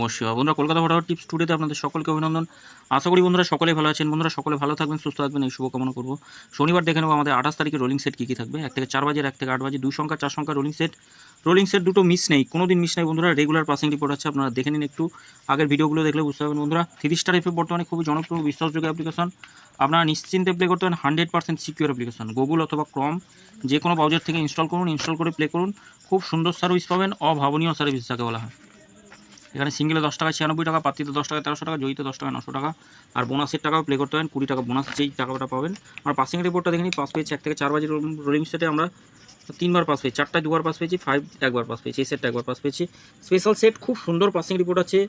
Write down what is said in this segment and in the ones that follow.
নমঃ শিবায়। বন্ধুরা, কলকাতা ফটাফট টিপস টুডেতে আপনাদের সকলকে অভিনন্দন। আশা করি বন্ধুরা সকলেই ভালো আছেন। বন্ধুরা সকলে ভালো থাকবেন, সুস্থ থাকবেন, এই শুভকামনা করব। শনিবার দেখে নেব আমাদের 28 তারিখে রোলিং সেট কী কী থাকবে। 1 থেকে 4 বাজে, 1 থেকে 8 বাজে, 2 সংখ্যা 4 সংখ্যা রোলিং সেট দুটো মিস নেই, কোনো দিন মিস নেই বন্ধুরা। রেগুলার পাসিং রিপোর্ট আছে, আপনারা দেখে নিন একটু। আগের ভিডিওগুলো দেখলে বুঝতে পারবেন বন্ধুরা। 3 স্টার এফএ বর্তমানে খুবই জনপ্রিয় বিশ্বাসযোগ্য অ্যাপ্লিকেশন। আপনারা নিশ্চিন্তে প্লে করতে পারেন, 100% সিকিউর অ্যাপ্লিকেশন। গুগল অথবা ক্রম যে কোনো ব্রাউজার থেকে ইনস্টল করুন, ইনস্টল করে প্লে করুন। খুব সুন্দর সার্ভিস পাবেন, অভাবনীয় সার্ভিস যাকে বলা হয়। এখানে সিঙ্গেলে 10 টাকা 96 টাকা, পাত্রিতে 10 টাকা 1300 টাকা, জয়িতে 10 টাকা 900 টাকা, আর বোনাসের টাকাও প্লে করতে পারেন 20 টাকা বোনাস, যেই টাকাটা পাবেন। আমরা পাসিং রিপোর্টটা দেখে নিই। পাস পেয়েছি 1 থেকে 4 বাজে রোলিং সেটে আমরা 3বার পাস পেয়েছি, 4টায় 2বার পাস পেয়েছি, 5 একবার পাস পেয়েছি, এই সেটটা একবার পাস পেয়েছি। স্পেশাল সেট, খুব সুন্দর পাসিং রিপোর্ট আছে,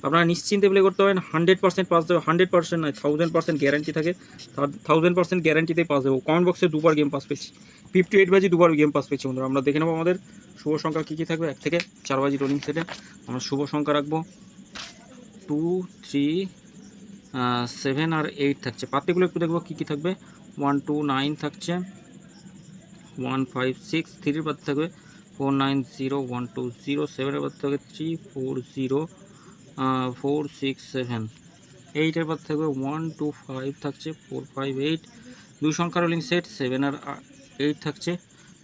আপনারা নিশ্চিন্তে প্লে করতে পারেন। 100% পাস দেবে, 100% নয় 1000% গ্যারান্টি থাকে, 1000% গ্যারান্টিতেই পাস দেবো। কমেন্ট বক্সে 2বার গেম পাস পেয়েছি, 58 বাজে 2বার গেম পাস পেয়েছি বন্ধুরা। আমরা দেখে নেবো আমাদের শুভ সংখ্যা কী কী থাকবে 1 থেকে 4 বাজে রোলিং সেটে। আমরা শুভ সংখ্যা রাখবো 2, 3, 7 আর 8 থাকছে। পাত্রগুলো একটু দেখবো কী কী থাকবে। 1, 2, 9 থাকছে, 1, 5, 6, 3 বাদ থাকবে 4, 9, 0, 1, 2, 0, 7 বাদ থাকবে 3, 4, 0, 4, 6, 7, 8 বাদ থাকবে 1, 2, 5 থাকছে, 4, 5, 8। 2 সংখ্যা রোলিং সেট 7 আর 8 থাকছে।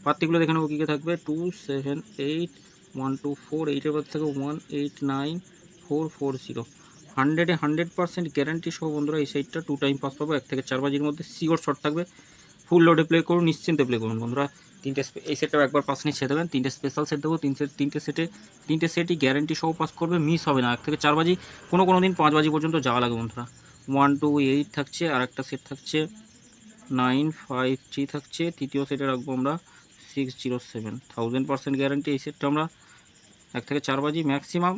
পাত্রগুলো দেখে নেবো কী কী থাকবে। 2, 7, 8, 1, 2, 4, 8 বাদ থাকবে 1, 8, 9, 4, 4, 0। 100% গ্যারান্টি সহ বন্ধুরা এই সাইটটা 2 টাইম পাস পাবো। 1 থেকে 4 বাজির মধ্যে সিওর শট থাকবে। ফুল লোডে প্লে করুন, নিশ্চিন্তে প্লে করুন বন্ধুরা। এই সেটটাও একবার পাস নিয়ে ছেড়ে দেবেন। 3টে স্পেশাল সেট দেবো, 3টে সেটই গ্যারান্টি সহ পাস করবে, মিস হবে না। 1 থেকে 4 বাজি, কোনো দিন 5 বাজি পর্যন্ত যাওয়া লাগে বন্ধুরা। 1, 2, 8 থাকছে, আর একটা সেট থাকছে 9, 5, 3 থাকছে। তৃতীয় সেটে রাখবো আমরা 6, 0, 7। 1000% গ্যারান্টি এই সেটটা আমরা 1 থেকে 4 বাজি, ম্যাক্সিমাম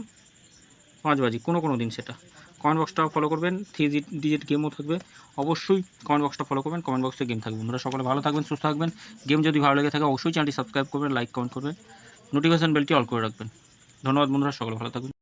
5 বাজি, কোনো দিন সেটা। কমেন্ট বক্সটা ফলো করবেন, 3 ডিজিট গেমও থাকবে, অবশ্যই কমেন্ট বক্সটা ফলো করবেন। কমেন্ট বক্সে গেম থাকবে বন্ধুরা। সকলে ভালো থাকবেন, সুস্থ থাকবেন। গেম যদি ভালো লেগে থাকে অবশ্যই চ্যানেলটি সাবস্ক্রাইব করবেন, লাইক কমেন্ট করবেন, নোটিফিকেশন বেলটি অল করে রাখবেন। ধন্যবাদ বন্ধুরা, সকলে ভালো থাকবেন।